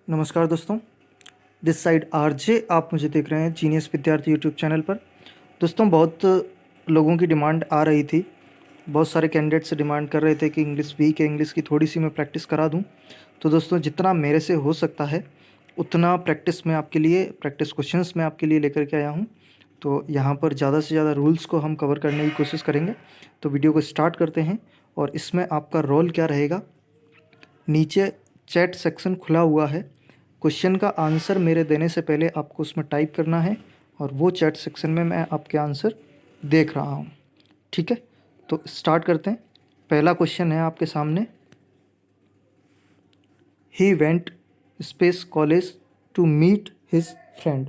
नमस्कार दोस्तों, this side RJ आप मुझे देख रहे हैं जीनियस विद्यार्थी यूट्यूब चैनल पर। दोस्तों, बहुत लोगों की डिमांड आ रही थी, बहुत सारे कैंडिडेट्स डिमांड कर रहे थे कि इंग्लिश वीक है, इंग्लिश की थोड़ी सी मैं प्रैक्टिस करा दूं। तो दोस्तों, जितना मेरे से हो सकता है उतना प्रैक्टिस मैं आपके लिए, प्रैक्टिस क्वेश्चंस मैं आपके लिए लेकर के आया हूं। तो यहाँ पर ज़्यादा से ज़्यादा रूल्स को हम कवर करने की कोशिश करेंगे। तो वीडियो को स्टार्ट करते हैं। और इसमें आपका रोल क्या रहेगा, नीचे चैट सेक्शन खुला हुआ है। क्वेश्चन का आंसर मेरे देने से पहले आपको उसमें टाइप करना है और वो चैट सेक्शन में मैं आपके आंसर देख रहा हूँ। ठीक है, तो स्टार्ट करते हैं। पहला क्वेश्चन है आपके सामने। He went space college to meet his friend.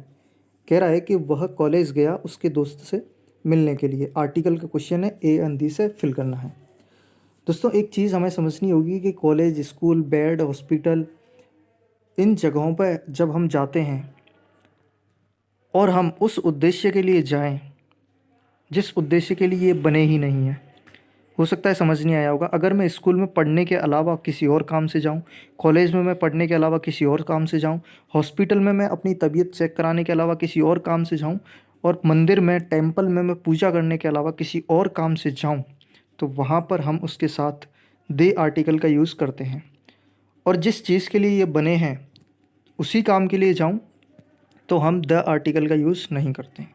कह रहा है कि वह कॉलेज गया उसके दोस्त से मिलने के लिए। आर्टिकल का क्वेश्चन है, ए एंड डी से फिल करना है। दोस्तों, एक चीज़ हमें समझनी होगी कि कॉलेज, स्कूल, बेड, हॉस्पिटल, इन जगहों पर जब हम जाते हैं और हम उस उद्देश्य के लिए जाएं जिस उद्देश्य के लिए ये बने ही नहीं हैं, हो सकता है समझ नहीं आया होगा। अगर मैं स्कूल में पढ़ने के अलावा किसी और काम से जाऊं, कॉलेज में मैं पढ़ने के अलावा किसी और काम से जाऊं, हॉस्पिटल में मैं अपनी तबीयत चेक कराने के अलावा किसी और काम से जाऊं, और मंदिर में, टेम्पल में मैं पूजा करने के अलावा किसी और काम से जाऊं, तो वहाँ पर हम उसके साथ दे आर्टिकल का यूज़ करते हैं। और जिस चीज़ के लिए ये बने हैं उसी काम के लिए जाऊं तो हम द आर्टिकल का यूज़ नहीं करते हैं।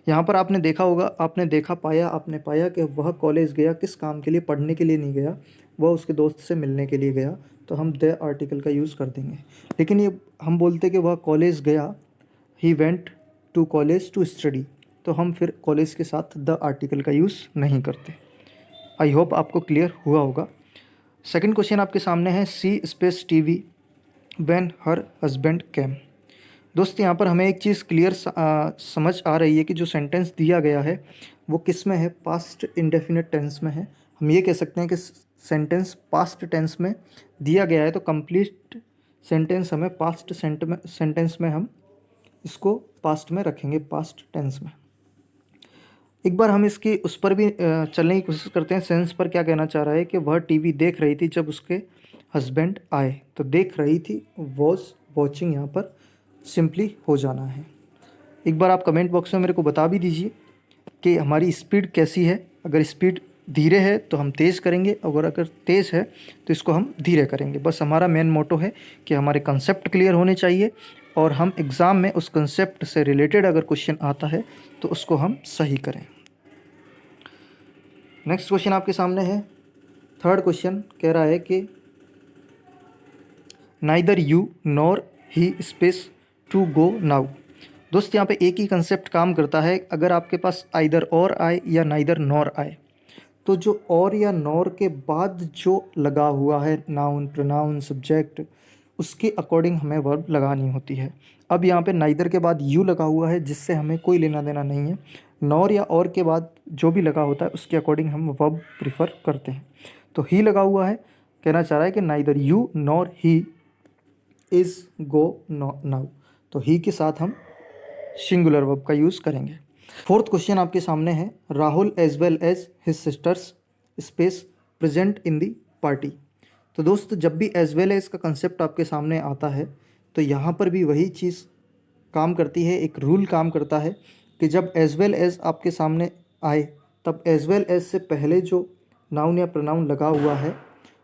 यहाँ पर आपने देखा होगा, आपने पाया कि वह कॉलेज गया किस काम के लिए, पढ़ने के लिए नहीं गया, वह उसके दोस्त से मिलने के लिए गया, तो हम द आर्टिकल का यूज़ कर देंगे। लेकिन ये हम बोलते कि वह कॉलेज गया, he went to college to study, तो हम फिर कॉलेज के साथ द आर्टिकल का यूज़ नहीं करते। आई होप आपको क्लियर हुआ होगा। सेकंड क्वेश्चन आपके सामने है, she space TV when her husband came. दोस्त, यहाँ पर हमें एक चीज़ क्लियर समझ आ रही है कि जो सेंटेंस दिया गया है वो किस में है, पास्ट इंडेफिनिट टेंस में है। हम ये कह सकते हैं कि सेंटेंस पास्ट टेंस में दिया गया है, तो कंप्लीट सेंटेंस हमें पास्ट सेंटेंस में हम इसको पास्ट में रखेंगे, पास्ट टेंस में। एक बार हम इसकी उस पर भी चलने की कोशिश करते हैं। सेंस पर क्या कहना चाह रहा है कि वह टीवी देख रही थी जब उसके हस्बैंड आए, तो देख रही थी, वॉज वॉचिंग यहाँ पर सिंपली हो जाना है। एक बार आप कमेंट बॉक्स में मेरे को बता भी दीजिए कि हमारी स्पीड कैसी है। अगर स्पीड धीरे है तो हम तेज़ करेंगे, अगर तेज़ है तो इसको हम धीरे करेंगे। बस हमारा मेन मोटो है कि हमारे कंसेप्ट क्लियर होने चाहिए और हम एग्ज़ाम में उस कंसेप्ट से रिलेटेड अगर क्वेश्चन आता है तो उसको हम सही करें। नेक्स्ट क्वेश्चन आपके सामने है, थर्ड क्वेश्चन कह रहा है कि neither you nor he space to go now. दोस्त, यहाँ पे एक ही कंसेप्ट काम करता है। अगर आपके पास आइदर और आए या नाइदर नॉर आए, तो जो और या नॉर के बाद जो लगा हुआ है, नाउन, प्रोनाउन, सब्जेक्ट, उसके अकॉर्डिंग हमें वर्ब लगानी होती है। अब यहाँ पे नाइदर के बाद यू लगा हुआ है, जिससे हमें कोई लेना देना नहीं है। नॉर या और के बाद जो भी लगा होता है उसके अकॉर्डिंग हम वर्ब प्रिफर करते हैं। तो ही लगा हुआ है, कहना चाह रहा है कि neither you nor he is go now, तो ही के साथ हम सिंगुलर वर्ब का यूज़ करेंगे। फोर्थ क्वेश्चन आपके सामने है, Rahul as well as his sisters space present in the party. तो दोस्त, जब भी एज वेल एज का कंसेप्ट आपके सामने आता है तो यहाँ पर भी वही चीज़ काम करती है, एक रूल काम करता है कि जब एज वेल एज आपके सामने आए तब एज वेल एज से पहले जो नाउन या प्रोनाउन लगा हुआ है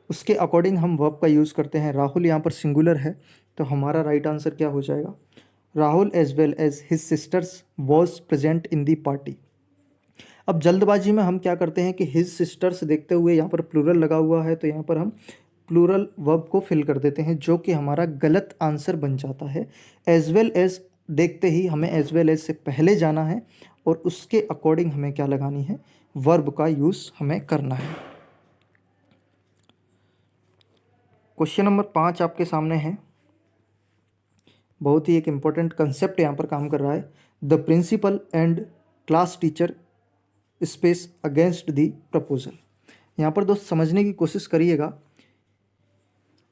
उसके अकॉर्डिंग हम वर्ब का यूज़ करते हैं। राहुल यहाँ पर सिंगुलर है, तो हमारा राइट आंसर क्या हो जाएगा, Rahul as well as his sisters was present in the party. अब जल्दबाजी में हम क्या करते हैं कि हिज सिस्टर्स देखते हुए यहाँ पर प्लूरल लगा हुआ है, तो यहाँ पर हम प्लूरल वर्ब को फिल कर देते हैं, जो कि हमारा गलत आंसर बन जाता है। एज वेल एज देखते ही हमें एज वेल एज से पहले जाना है और उसके अकॉर्डिंग हमें क्या लगानी है, वर्ब का यूज़ हमें करना है। क्वेश्चन नंबर 5 आपके सामने है, बहुत ही एक इम्पॉर्टेंट कंसेप्ट यहाँ पर काम कर रहा है। The principal and class teacher space against the proposal. यहाँ पर दोस्त समझने की कोशिश करिएगा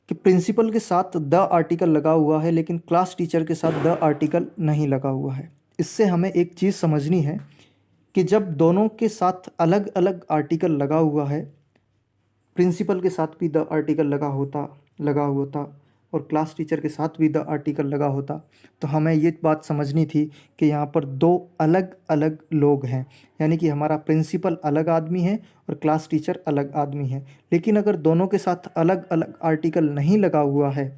कि प्रिंसिपल के साथ द आर्टिकल लगा हुआ है लेकिन क्लास टीचर के साथ द आर्टिकल नहीं लगा हुआ है। इससे हमें एक चीज़ समझनी है कि जब दोनों के साथ अलग अलग आर्टिकल लगा हुआ है, प्रिंसिपल के साथ भी द आर्टिकल लगा होता, और क्लास टीचर के साथ भी द आर्टिकल लगा होता तो हमें ये बात समझनी थी कि यहाँ पर दो अलग अलग लोग हैं, यानी कि हमारा प्रिंसिपल अलग आदमी है और क्लास टीचर अलग आदमी है। लेकिन अगर दोनों के साथ अलग अलग आर्टिकल नहीं लगा हुआ है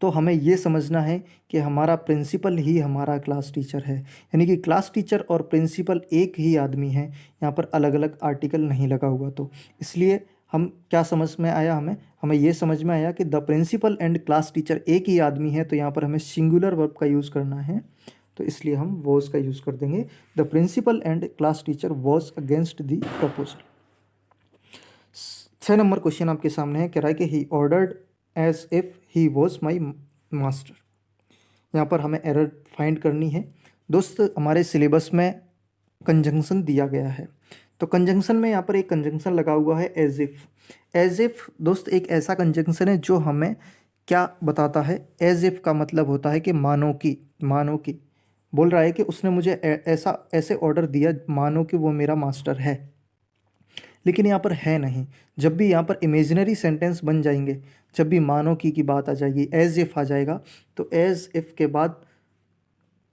तो हमें ये समझना है कि हमारा प्रिंसिपल ही हमारा क्लास टीचर है, यानी कि क्लास टीचर और प्रिंसिपल एक ही आदमी है, यहाँ पर अलग अलग आर्टिकल नहीं लगा हुआ। तो इसलिए हम क्या समझ में आया, हमें हमें ये समझ में आया कि the principal and class teacher एक ही आदमी है, तो यहाँ पर हमें सिंगुलर वर्ब का यूज़ करना है, तो इसलिए हम वॉज का यूज़ कर देंगे। The principal and class teacher was against the proposal. 6 number question आपके सामने है, कह रहा है कि he ordered as if he was my master. यहाँ पर हमें एरर फाइंड करनी है। दोस्त हमारे सिलेबस में कंजंक्शन दिया गया है, तो कंजंक्शन में यहाँ पर एक कंजंक्शन लगा हुआ है एज इफ़। एज इफ़ दोस्त एक ऐसा कंजंक्शन है जो हमें क्या बताता है, एज इफ़ का मतलब होता है कि मानो कि, मानो कि बोल रहा है कि उसने मुझे ऐसा ऐसे ऑर्डर दिया मानो कि वो मेरा मास्टर है, लेकिन यहाँ पर है नहीं। जब भी यहाँ पर इमेजिनरी सेंटेंस बन जाएंगे, जब भी मानो की बात आ जाएगी, एज इफ़ आ जाएगा, तो एज इफ़ के बाद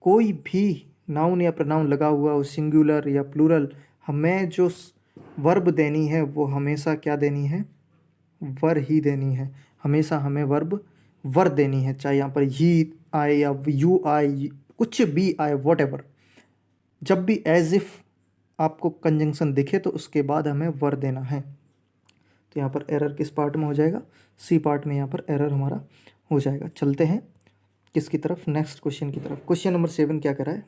कोई भी नाउन या प्रनाउन लगा हुआ हो, सिंगुलर या प्लूरल, हमें जो वर्ब देनी है वो हमेशा क्या देनी है, वर ही देनी है। हमेशा हमें वर्ब वर देनी है, चाहे यहाँ पर ही आए या यू आए, कुछ भी आए, वॉट एवर। जब भी एज इफ़ आपको कंजंक्शन दिखे तो उसके बाद हमें वर देना है। तो यहाँ पर एरर किस पार्ट में हो जाएगा, सी पार्ट में यहाँ पर एरर हमारा हो जाएगा। चलते हैं किसकी तरफ, नेक्स्ट क्वेश्चन की तरफ। क्वेश्चन नंबर 7 क्या कह रहा है,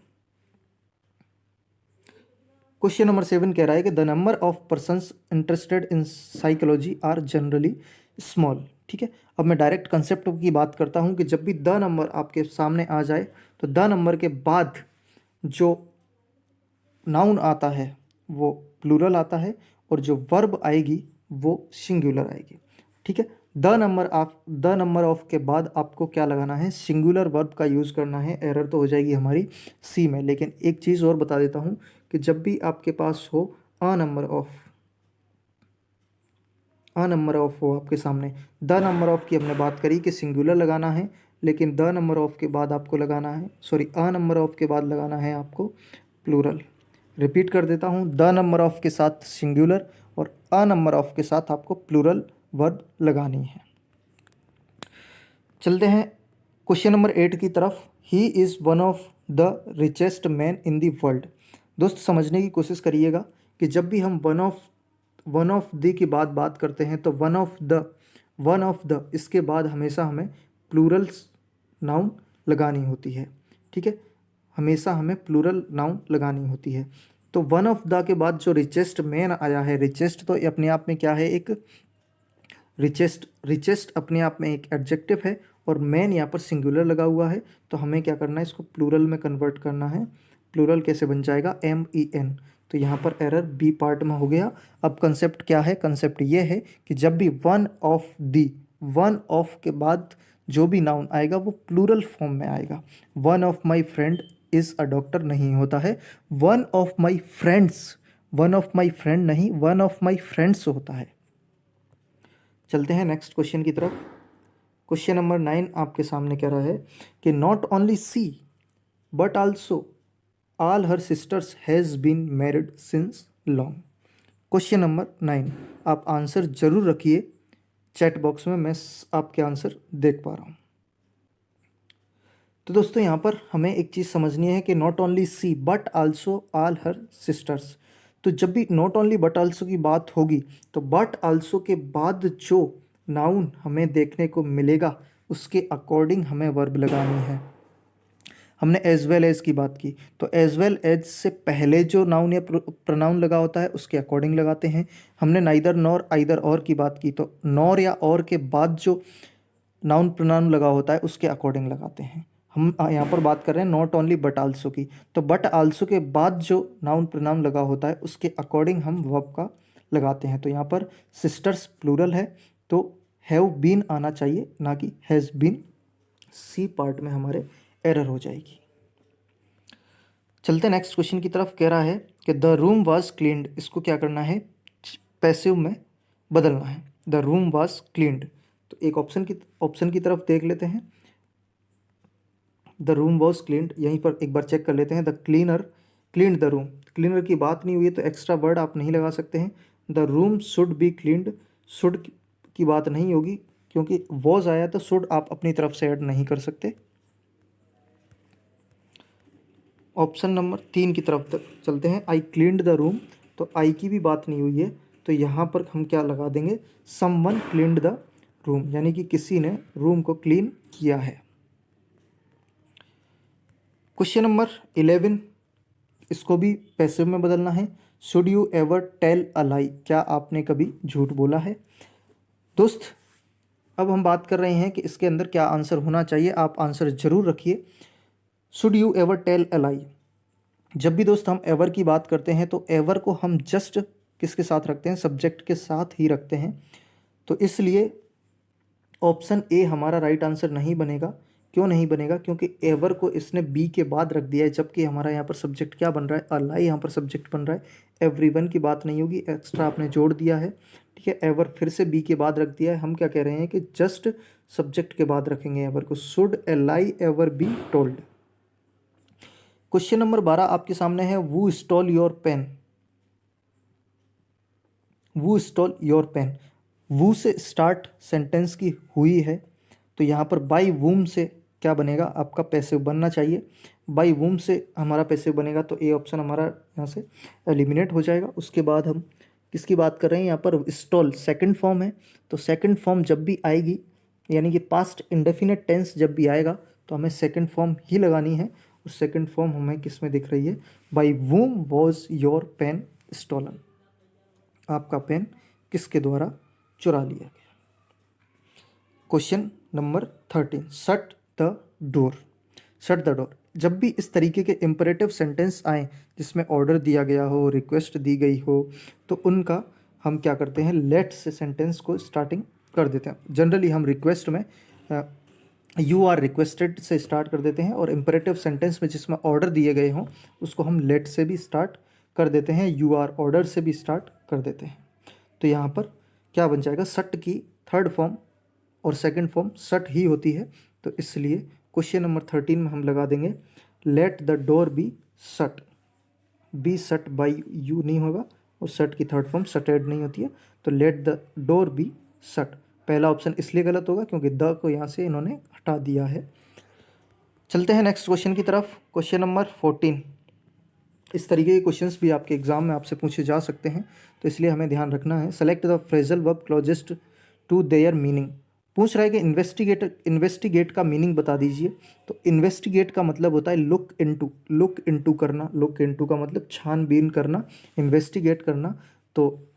क्वेश्चन नंबर 7 कह रहा है कि the number of persons interested in psychology are generally small. ठीक है, अब मैं डायरेक्ट कंसेप्ट की बात करता हूँ कि जब भी द नंबर आपके सामने आ जाए तो द नंबर के बाद जो नाउन आता है वो प्लूरल आता है और जो वर्ब आएगी वो सिंगुलर आएगी। ठीक है, द नंबर ऑफ के बाद आपको क्या लगाना है, सिंगुलर वर्ब का यूज़ करना है। एरर तो हो जाएगी हमारी सी में, लेकिन एक चीज़ और बता देता हूँ कि जब भी आपके पास हो अ नंबर ऑफ हो आपके सामने, द नंबर ऑफ की हमने बात करी कि सिंगुलर लगाना है, लेकिन द नंबर ऑफ के बाद आपको लगाना है, अ नंबर ऑफ के बाद लगाना है आपको प्लूरल। रिपीट कर देता हूँ, द नंबर ऑफ के साथ सिंगुलर और अ नंबर ऑफ के साथ आपको प्लूरल वर्ब लगानी है। चलते हैं क्वेश्चन नंबर 8 की तरफ। He is one of the richest man in the world. दोस्त समझने की कोशिश करिएगा कि जब भी हम वन ऑफ द की बात करते हैं तो वन ऑफ द इसके बाद हमेशा हमें प्लूरल नाउन लगानी होती है। ठीक है, हमेशा हमें प्लूरल नाउन लगानी होती है। तो वन ऑफ द के बाद जो रिचेस्ट मैन आया है, रिचेस्ट तो अपने आप में क्या है, एक रिचेस्ट अपने आप में एक एडजेक्टिव है और मैन यहाँ पर सिंगुलर लगा हुआ है, तो हमें क्या करना है, इसको प्लूरल में कन्वर्ट करना है। प्लूरल कैसे बन जाएगा, MEN। तो यहाँ पर एरर बी पार्ट में हो गया। अब कंसेप्ट क्या है, कंसेप्ट ये है कि जब भी वन ऑफ के बाद जो भी नाउन आएगा वो प्लूरल फॉर्म में आएगा। One of my friend is a doctor नहीं होता है, वन ऑफ माई फ्रेंड नहीं, वन ऑफ माई फ्रेंड्स होता है। चलते हैं नेक्स्ट क्वेश्चन की तरफ। क्वेश्चन नंबर 9 आपके सामने कह रहा है कि not only she but also all her sisters has been married since long. Question number 9, आप आंसर जरूर रखिए चैट बॉक्स में, मैं आपके आंसर देख पा रहा हूँ। तो दोस्तों यहाँ पर हमें एक चीज़ समझनी है कि not only she but also all her sisters. तो जब भी नॉट ओनली बट आल्सो की बात होगी तो बट आल्सो के बाद जो नाउन हमें देखने को मिलेगा उसके अकॉर्डिंग हमें वर्ब लगानी है। हमने एज वेल एज की बात की, तो एज वेल एज से पहले जो नाउन या प्रोनाउन लगा होता है उसके अकॉर्डिंग लगाते हैं। हमने नाइदर नॉर आइदर और की बात की, तो नॉर या और के बाद जो नाउन प्रोनाउन लगा होता है उसके अकॉर्डिंग लगाते हैं। हम यहाँ पर बात कर रहे हैं नॉट ओनली बट आल्सो की, तो बट आल्सो के बाद जो नाउन प्रोनाउन लगा होता है उसके अकॉर्डिंग हम वर्ब का लगाते हैं। तो यहाँ पर सिस्टर्स प्लूरल है तो हैव बीन आना चाहिए, ना कि हैज़ बीन। सी पार्ट में हमारे एरर हो जाएगी। चलते नेक्स्ट क्वेश्चन की तरफ। कह रहा है कि द रूम वाज क्लीन्ड, इसको क्या करना है, पैसिव में बदलना है। द रूम वाज क्लीन्ड, तो एक ऑप्शन की तरफ देख लेते हैं। द रूम वॉज क्लीन्ड, यहीं पर एक बार चेक कर लेते हैं। The cleaner cleaned the room, cleaner की बात नहीं हुई है तो एक्स्ट्रा वर्ड आप नहीं लगा सकते हैं। The room should be cleaned, should की बात नहीं होगी क्योंकि वॉज आया तो शुड आप अपनी तरफ से ऐड नहीं कर सकते। ऑप्शन नंबर 3 की तरफ तक चलते हैं। आई क्लीन्ड द रूम, तो आई की भी बात नहीं हुई है तो यहाँ पर हम क्या लगा देंगे, समवन क्लीन्ड द रूम, यानी कि किसी ने रूम को क्लीन किया है। क्वेश्चन नंबर 11, इसको भी पैसिव में बदलना है। Should you ever tell a lie, क्या आपने कभी झूठ बोला है। दोस्त अब हम बात कर रहे हैं कि इसके अंदर क्या आंसर होना चाहिए, आप आंसर जरूर रखिए। Should you ever tell a lie, जब भी दोस्त हम एवर की बात करते हैं तो एवर को हम जस्ट किसके साथ रखते हैं, सब्जेक्ट के साथ ही रखते हैं। तो इसलिए ऑप्शन ए हमारा राइट आंसर नहीं बनेगा। क्यों नहीं बनेगा, क्योंकि एवर को इसने बी के बाद रख दिया है, जबकि हमारा यहाँ पर सब्जेक्ट क्या बन रहा है, अ लाई यहाँ पर सब्जेक्ट बन रहा है। एवरीवन की बात नहीं होगी, एक्स्ट्रा आपने जोड़ दिया है, ठीक है। एवर फिर से बी के बाद रख दिया है, हम क्या कह रहे हैं कि जस्ट सब्जेक्ट के बाद रखेंगे एवर को। Should a lie ever be told. Question number 12 आपके सामने है। Who stole your pen, who stole your pen, who से स्टार्ट सेंटेंस की हुई है तो यहाँ पर बाई वूम से क्या बनेगा, आपका पैसिव बनना चाहिए। बाई वूम से हमारा पैसिव बनेगा तो ए ऑप्शन हमारा यहाँ से एलिमिनेट हो जाएगा। उसके बाद हम किसकी बात कर रहे हैं, यहाँ पर स्टॉल सेकंड फॉर्म है, तो सेकंड फॉर्म जब भी आएगी यानी कि पास्ट इंडेफिनिट टेंस जब भी आएगा तो हमें सेकंड फॉर्म ही लगानी है। और सेकंड फॉर्म हमें किस में दिख रही है, by whom was your pen stolen, आपका पेन किसके द्वारा चुरा लिया गया। Question number 13, shut the door, shut the door, जब भी इस तरीके के इम्परेटिव सेंटेंस आए जिसमें ऑर्डर दिया गया हो, रिक्वेस्ट दी गई हो, तो उनका हम क्या करते हैं, लेट से सेंटेंस को स्टार्टिंग कर देते हैं। जनरली हम रिक्वेस्ट में यू आर रिक्वेस्टेड से स्टार्ट कर देते हैं, और इम्परेटिव सेंटेंस में जिसमें ऑर्डर दिए गए हों उसको हम लेट से भी स्टार्ट कर देते हैं, यू आर ऑर्डर से भी स्टार्ट कर देते हैं। तो यहाँ पर क्या बन जाएगा, सट की थर्ड फॉर्म और सेकंड फॉर्म सट ही होती है, तो इसलिए क्वेश्चन नंबर 13 में हम लगा देंगे लेट द डोर बी सट, बी सट बाई यू नहीं होगा, और सट की थर्ड फॉर्म सटेड नहीं होती है, तो लेट द डोर बी सट। पहला ऑप्शन इसलिए गलत होगा क्योंकि द को यहाँ से इन्होंने हटा दिया है। चलते हैं नेक्स्ट क्वेश्चन की तरफ। क्वेश्चन नंबर 14, इस तरीके के क्वेश्चंस भी आपके एग्जाम में आपसे पूछे जा सकते हैं, तो इसलिए हमें ध्यान रखना है। Select the phrasal verb closest to their meaning, पूछ रहा है कि इन्वेस्टिगेट का मीनिंग बता दीजिए। तो इन्वेस्टिगेट का मतलब होता है लुक इनटू करना, लुक इनटू का मतलब छानबीन करना, इन्वेस्टिगेट करना। तो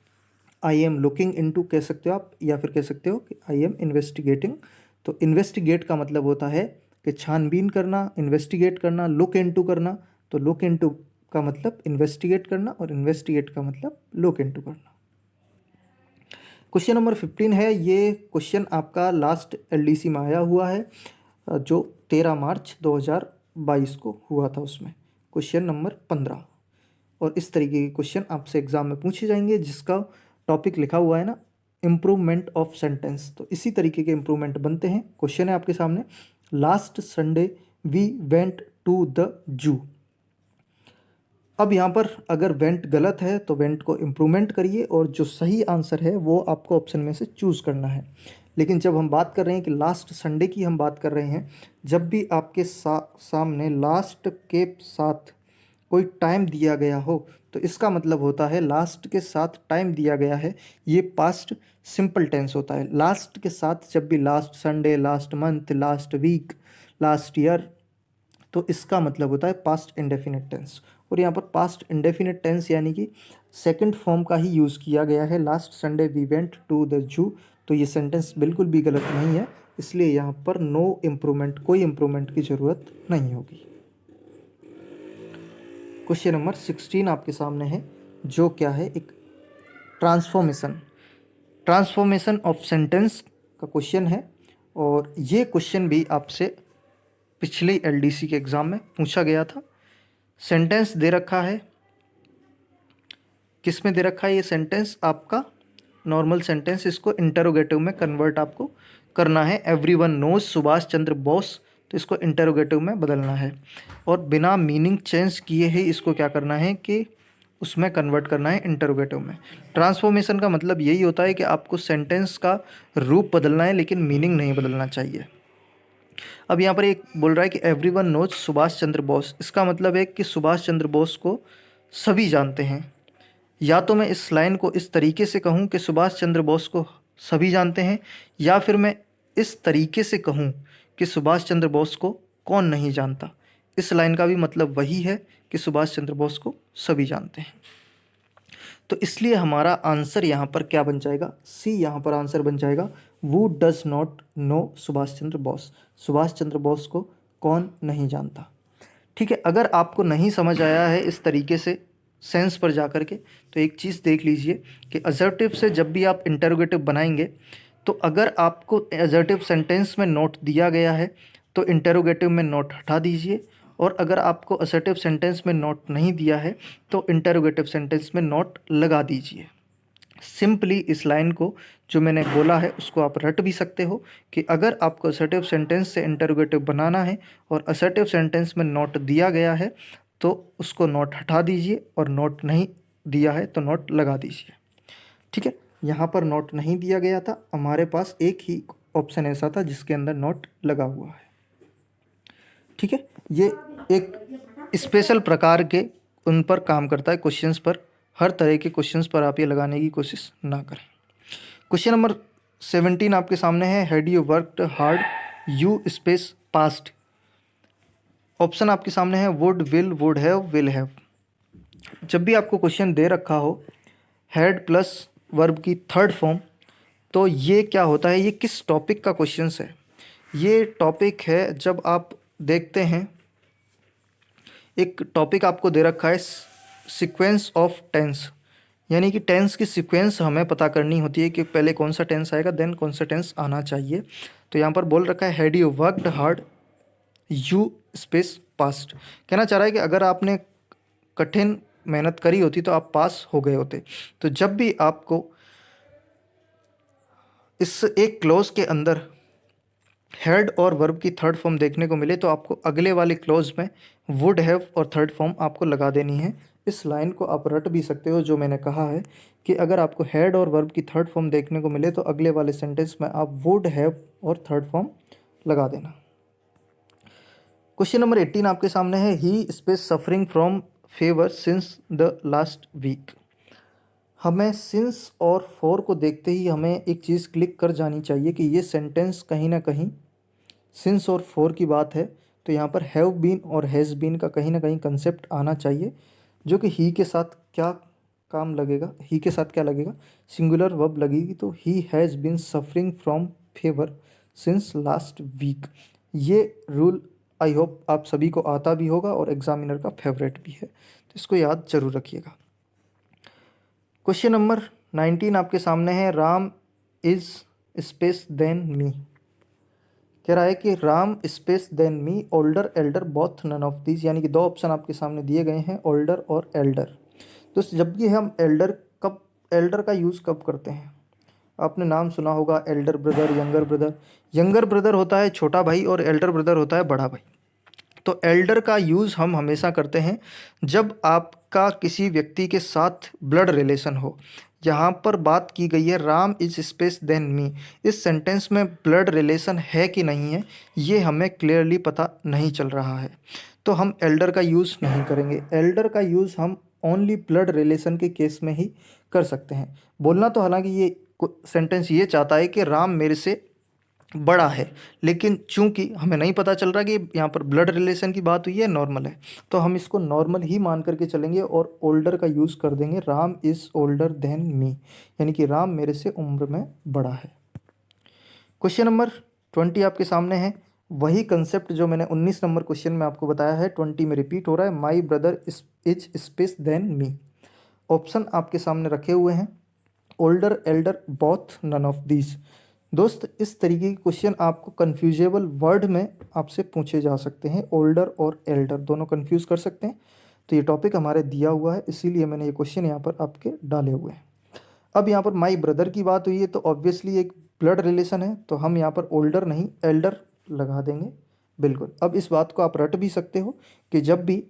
आई एम लुकिंग इनटू कह सकते हो आप, या फिर कह सकते हो कि आई एम इन्वेस्टिगेटिंग। तो इन्वेस्टिगेट का मतलब होता है कि छानबीन करना, इन्वेस्टिगेट करना, लुक इनटू करना। तो लुक इनटू का मतलब इन्वेस्टिगेट करना, और इन्वेस्टिगेट का मतलब लुक इनटू करना। क्वेश्चन नंबर 15 है, ये क्वेश्चन आपका लास्ट एलडीसी में आया हुआ है जो 13 मार्च 2022 को हुआ था, उसमें क्वेश्चन नंबर 15। और इस तरीके के क्वेश्चन आपसे एग्जाम में पूछे जाएंगे जिसका टॉपिक लिखा हुआ है ना, इम्प्रूवमेंट ऑफ सेंटेंस। तो इसी तरीके के इम्प्रूवमेंट बनते हैं। क्वेश्चन है आपके सामने, last Sunday we went to the zoo. अब यहाँ पर अगर वेंट गलत है तो वेंट को इम्प्रूवमेंट करिए, और जो सही आंसर है वो आपको ऑप्शन में से चूज़ करना है। लेकिन जब हम बात कर रहे हैं कि लास्ट संडे की हम बात कर रहे हैं, जब भी आपके सामने लास्ट के साथ कोई टाइम दिया गया हो तो इसका मतलब होता है लास्ट के साथ टाइम दिया गया है, ये पास्ट सिंपल टेंस होता है। लास्ट के साथ जब भी last Sunday, last month, last week, last year, तो इसका मतलब होता है पास्ट इंडेफिनिट टेंस। और यहाँ पर पास्ट इंडेफिनिट टेंस यानी कि सेकंड फॉर्म का ही यूज़ किया गया है, last Sunday we went to the zoo. तो ये सेंटेंस बिल्कुल भी गलत नहीं है, इसलिए यहाँ पर नो इम्प्रूवमेंट, कोई इम्प्रूवमेंट की ज़रूरत नहीं होगी। क्वेश्चन नंबर 16 आपके सामने है, जो क्या है, एक ट्रांसफॉर्मेशन ऑफ सेंटेंस का क्वेश्चन है। और ये क्वेश्चन भी आपसे पिछले एलडीसी के एग्ज़ाम में पूछा गया था। सेंटेंस दे रखा है, किस में दे रखा है ये सेंटेंस, आपका नॉर्मल सेंटेंस, इसको इंटरोगेटिव में कन्वर्ट आपको करना है एवरीवन नोज सुभाष चंद्र बोस, तो इसको इंटरोगेटिव में बदलना है। और बिना मीनिंग चेंज किए ही इसको क्या करना है कि उसमें कन्वर्ट करना है इंटरोगेटिव में। ट्रांसफॉर्मेशन का मतलब यही होता है कि आपको सेंटेंस का रूप बदलना है लेकिन मीनिंग नहीं बदलना चाहिए। अब यहाँ पर एक बोल रहा है कि एवरीवन नोज सुभाष चंद्र बोस, इसका मतलब है कि सुभाष चंद्र बोस को सभी जानते हैं। या तो मैं इस लाइन को इस तरीके से कहूँ कि सुभाष चंद्र बोस को सभी जानते हैं, या फिर मैं इस तरीके से कहूँ कि सुभाष चंद्र बोस को कौन नहीं जानता। इस लाइन का भी मतलब वही है कि सुभाष चंद्र बोस को सभी जानते हैं। तो इसलिए हमारा आंसर यहाँ पर क्या बन जाएगा, सी यहाँ पर आंसर बन जाएगा। वू does not know Subhash Chandra Bose, Subhash Chandra Bose को कौन नहीं जानता। ठीक है, अगर आपको नहीं समझ आया है इस तरीके से सेंस पर जा कर के, तो एक चीज़ देख लीजिए कि असर्टिव से जब भी आप इंटरोगेटिव बनाएंगे, तो अगर आपको असर्टिव सेंटेंस में नोट दिया गया है तो इंटरोगेटिव में नोट हटा दीजिए, और अगर आपको असर्टिव सेंटेंस में नोट नहीं दिया है तो इंटरोगेटिव सेंटेंस में नोट लगा दीजिए। सिंपली इस लाइन को जो मैंने बोला है उसको आप रट भी सकते हो कि अगर आपको असर्टिव सेंटेंस से इंटरोगेटिव बनाना है और असर्टिव सेंटेंस में नोट दिया गया है तो उसको नोट हटा दीजिए, और नोट नहीं दिया है तो नोट लगा दीजिए। ठीक है, यहाँ पर नोट नहीं दिया गया था, हमारे पास एक ही ऑप्शन ऐसा था जिसके अंदर नोट लगा हुआ है। ठीक है, ये एक स्पेशल प्रकार के उन पर काम करता है क्वेश्चंस पर। हर तरह के क्वेश्चंस पर आप ये लगाने की कोशिश ना करें। क्वेश्चन नंबर 17 आपके सामने है, had you worked hard, you space past. Option आपके सामने है would, will, would have, will have. जब भी आपको क्वेश्चन दे रखा हो हैड प्लस वर्ब की थर्ड फॉर्म, तो ये क्या होता है, ये किस टॉपिक का क्वेश्चन है। ये टॉपिक है जब आप देखते हैं एक टॉपिक आपको दे रखा है सीक्वेंस ऑफ टेंस, यानी कि टेंस की सीक्वेंस हमें पता करनी होती है कि पहले कौन सा टेंस आएगा देन कौन सा टेंस आना चाहिए। तो यहाँ पर बोल रखा है had you worked hard, you space past. कहना चाह रहा है कि अगर आपने कठिन मेहनत करी होती तो आप पास हो गए होते। तो जब भी आपको इस एक क्लोज के अंदर हैड और वर्ब की थर्ड फॉर्म देखने को मिले तो आपको अगले वाले क्लोज में वुड हैव और थर्ड फॉर्म आपको लगा देनी है। इस लाइन को आप रट भी सकते हो, जो मैंने कहा है कि अगर आपको हैड और वर्ब की थर्ड फॉर्म देखने को मिले तो अगले वाले सेंटेंस में आप वुड हैव और थर्ड फॉर्म लगा देना। क्वेश्चन नंबर 18 आपके सामने है, he space suffering from fever since the last week. हमें सिंस और फॉर को देखते ही हमें एक चीज़ क्लिक कर जानी चाहिए कि ये सेंटेंस कहीं ना कहीं सिंस और फॉर की बात है। तो यहाँ पर हैव बीन और हैज़ बीन का कहीं ना कहीं कंसेप्ट आना चाहिए, जो कि ही के साथ क्या काम लगेगा, ही के साथ क्या लगेगा, सिंगुलर वर्ब लगेगी। तो he has been suffering from fever since last week. ये रूल आई होप आप सभी को आता भी होगा और एग्जामिनर का फेवरेट भी है, तो इसको याद जरूर रखिएगा। क्वेश्चन नंबर 19 आपके सामने है, Ram is space than me. कह रहा है कि Ram space than me, older, elder, both, none of these. यानी कि दो ऑप्शन आपके सामने दिए गए हैं, ओल्डर और एल्डर। तो जब भी हम एल्डर का यूज़ कब करते हैं, आपने नाम सुना होगा Elder brother, younger brother. Younger brother होता है छोटा भाई और एल्डर ब्रदर होता है बड़ा भाई। तो एल्डर का यूज़ हम हमेशा करते हैं जब आपका किसी व्यक्ति के साथ ब्लड रिलेशन हो। यहाँ पर बात की गई है राम इज स्पेस देन मी, इस सेंटेंस में ब्लड रिलेशन है कि नहीं है ये हमें क्लियरली पता नहीं चल रहा है, तो हम एल्डर का यूज़ नहीं करेंगे। एल्डर का यूज़ हम ओनली ब्लड रिलेशन के केस में ही कर सकते हैं। बोलना तो हालांकि ये सेंटेंस ये चाहता है कि राम मेरे से बड़ा है, लेकिन चूंकि हमें नहीं पता चल रहा कि यहाँ पर ब्लड रिलेशन की बात हुई है, नॉर्मल है, तो हम इसको नॉर्मल ही मान करके चलेंगे और ओल्डर का यूज़ कर देंगे, Ram is older than me, यानी कि राम मेरे से उम्र में बड़ा है। क्वेश्चन नंबर 20 आपके सामने है, वही कंसेप्ट जो मैंने 19 नंबर क्वेश्चन में आपको बताया है 20 में रिपीट हो रहा है, my brother is space than me. Option आपके सामने रखे हुए हैं, older, elder, both, none of these. दोस्त इस तरीके के क्वेश्चन आपको कन्फ्यूजेबल वर्ड में आपसे पूछे जा सकते हैं, ओल्डर और एल्डर दोनों कंफ्यूज कर सकते हैं। तो ये टॉपिक हमारे दिया हुआ है, इसीलिए मैंने ये क्वेश्चन यहाँ पर आपके डाले हुए हैं। अब यहाँ पर माई ब्रदर की बात हुई है तो ऑब्वियसली एक ब्लड रिलेशन है तो हम यहाँ पर ओल्डर नहीं एल्डर लगा देंगे। बिल्कुल, अब इस बात को आप रट भी सकते हो कि जब भी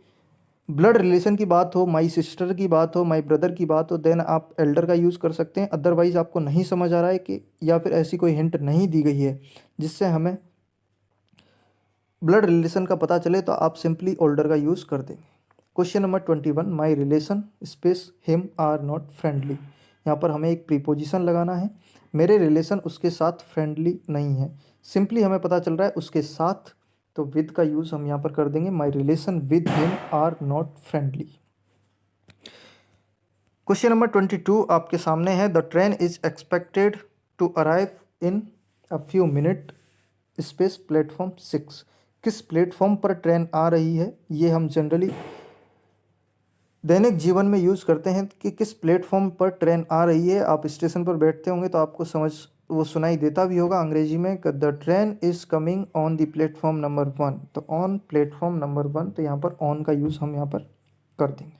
ब्लड रिलेशन की बात हो, माई सिस्टर की बात हो, माई ब्रदर की बात हो, देन आप एल्डर का यूज़ कर सकते हैं। अदरवाइज़ आपको नहीं समझ आ रहा है कि या फिर ऐसी कोई हिंट नहीं दी गई है जिससे हमें ब्लड रिलेशन का पता चले, तो आप सिंपली ओल्डर का यूज़ कर देंगे। Question number 21, my relation space him are not friendly. यहाँ पर हमें एक प्रीपोजिशन लगाना है। मेरे रिलेशन उसके साथ फ्रेंडली नहीं है। सिंपली हमें पता चल रहा है उसके साथ, तो विद का यूज़ हम यहाँ पर कर देंगे। My relation with him are not friendly. Question number 22 आपके सामने है। The train is expected to arrive in a few minute space platform 6। किस प्लेटफॉर्म पर ट्रेन आ रही है, ये हम जनरली दैनिक जीवन में यूज़ करते हैं कि किस प्लेटफॉर्म पर ट्रेन आ रही है। आप स्टेशन पर बैठते होंगे तो आपको वो सुनाई देता भी होगा अंग्रेजी में, the train is coming on the platform number 1। तो ऑन प्लेटफॉर्म नंबर 1, तो यहाँ पर ऑन का यूज़ हम यहाँ पर कर देंगे।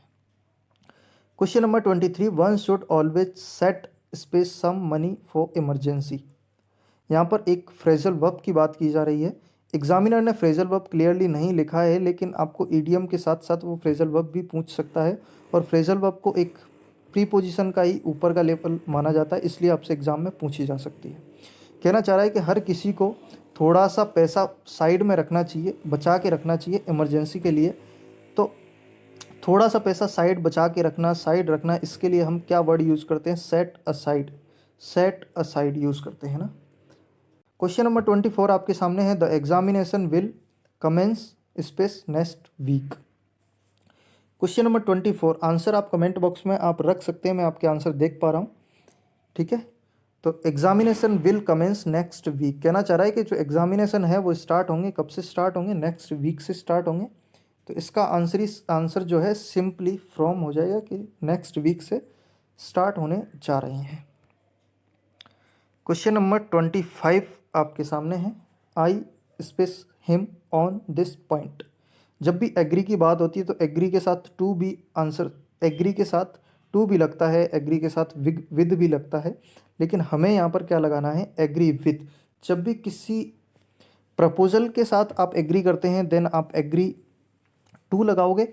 Question number 23, one should always set space some money for emergency. यहाँ पर एक फ्रेजल वर्ब की बात की जा रही है। एग्जामिनर ने फ्रेजल वर्ब क्लियरली नहीं लिखा है, लेकिन आपको ईडियम के साथ साथ वो फ्रेजल वर्ब भी पूछ सकता है, और फ्रेजल वर्ब को एक प्रीपोजिशन का ही ऊपर का लेवल माना जाता है, इसलिए आपसे एग्जाम में पूछी जा सकती है। कहना चाह रहा है कि हर किसी को थोड़ा सा पैसा साइड में रखना चाहिए, बचा के रखना चाहिए इमरजेंसी के लिए। तो थोड़ा सा पैसा साइड बचा के रखना, साइड रखना, इसके लिए हम क्या वर्ड यूज़ करते हैं? Set aside. Set aside use करते हैं ना। क्वेश्चन नंबर 24 आपके सामने है। The examination will commence space next week. Question number 24, answer आप कमेंट बॉक्स में आप रख सकते हैं, मैं आपके आंसर देख पा रहा हूँ, ठीक है। तो examination will commence next week कहना चाह रहा है कि जो एग्जामिनेशन है वो स्टार्ट होंगे, कब से स्टार्ट होंगे? नेक्स्ट वीक से स्टार्ट होंगे। तो इसका आंसर जो है सिंपली फ्रॉम हो जाएगा कि नेक्स्ट वीक से स्टार्ट होने जा रही हैं। क्वेश्चन नंबर 25 आपके सामने है। I space him on this point. जब भी एग्री की बात होती है तो एग्री के साथ टू भी आंसर, एग्री के साथ टू भी लगता है, एग्री के साथ विद भी लगता है, लेकिन हमें यहाँ पर क्या लगाना है? Agree with. जब भी किसी प्रपोजल के साथ आप एग्री करते हैं देन आप एग्री टू लगाओगे,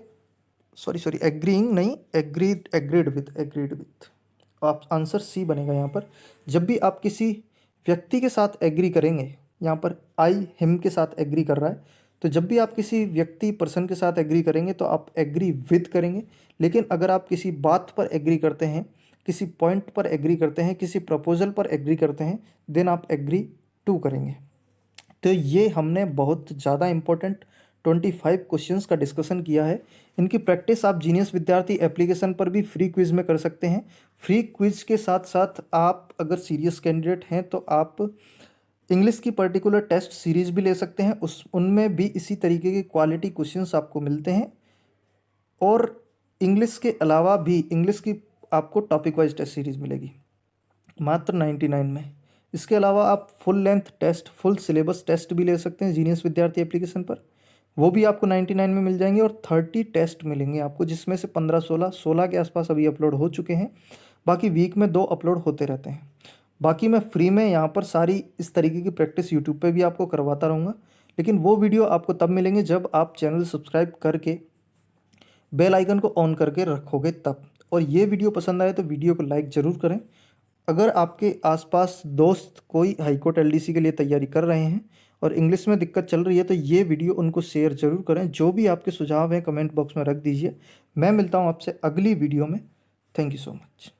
सॉरी एग्रीइंग नहीं, एग्रीड विद। आप आंसर सी बनेगा यहाँ पर। जब भी आप किसी व्यक्ति के साथ एग्री करेंगे, यहाँ पर आई हिम के साथ एग्री कर रहा है, तो जब भी आप किसी व्यक्ति पर्सन के साथ एग्री करेंगे तो आप एग्री विद करेंगे। लेकिन अगर आप किसी बात पर एग्री करते हैं, किसी पॉइंट पर एग्री करते हैं, किसी प्रपोजल पर एग्री करते हैं, देन आप एग्री टू करेंगे। तो ये हमने बहुत ज़्यादा इंपॉर्टेंट 25 क्वेश्चंस का डिस्कशन किया है। इनकी प्रैक्टिस आप जीनियस विद्यार्थी एप्लीकेशन पर भी फ्री क्विज़ में कर सकते हैं। फ्री क्विज़ के साथ साथ आप अगर सीरियस कैंडिडेट हैं तो आप इंग्लिश की पर्टिकुलर टेस्ट सीरीज़ भी ले सकते हैं, उनमें भी इसी तरीके के क्वालिटी क्वेश्चंस आपको मिलते हैं। और इंग्लिश के अलावा भी इंग्लिश की आपको टॉपिक वाइज टेस्ट सीरीज़ मिलेगी मात्र 99 में। इसके अलावा आप full length test, full syllabus test भी ले सकते हैं जीनियस विद्यार्थी एप्लीकेशन पर, वो भी आपको 99 में मिल जाएंगे। और 30 टेस्ट मिलेंगे आपको, जिसमें से 15, 16 के आसपास अभी अपलोड हो चुके हैं, बाकी वीक में 2 अपलोड होते रहते हैं। बाकी मैं फ्री में यहाँ पर सारी इस तरीके की प्रैक्टिस यूट्यूब पे भी आपको करवाता रहूँगा, लेकिन वो वीडियो आपको तब मिलेंगे जब आप चैनल सब्सक्राइब करके बेल आइकन को ऑन करके रखोगे तब। और ये वीडियो पसंद आए तो वीडियो को लाइक ज़रूर करें। अगर आपके आसपास दोस्त कोई हाईकोर्ट एलडीसी के लिए तैयारी कर रहे हैं और इंग्लिश में दिक्कत चल रही है तो ये वीडियो उनको शेयर ज़रूर करें। जो भी आपके सुझाव हैं कमेंट बॉक्स में रख दीजिए। मैं मिलता हूँ आपसे अगली वीडियो में। Thank you so much.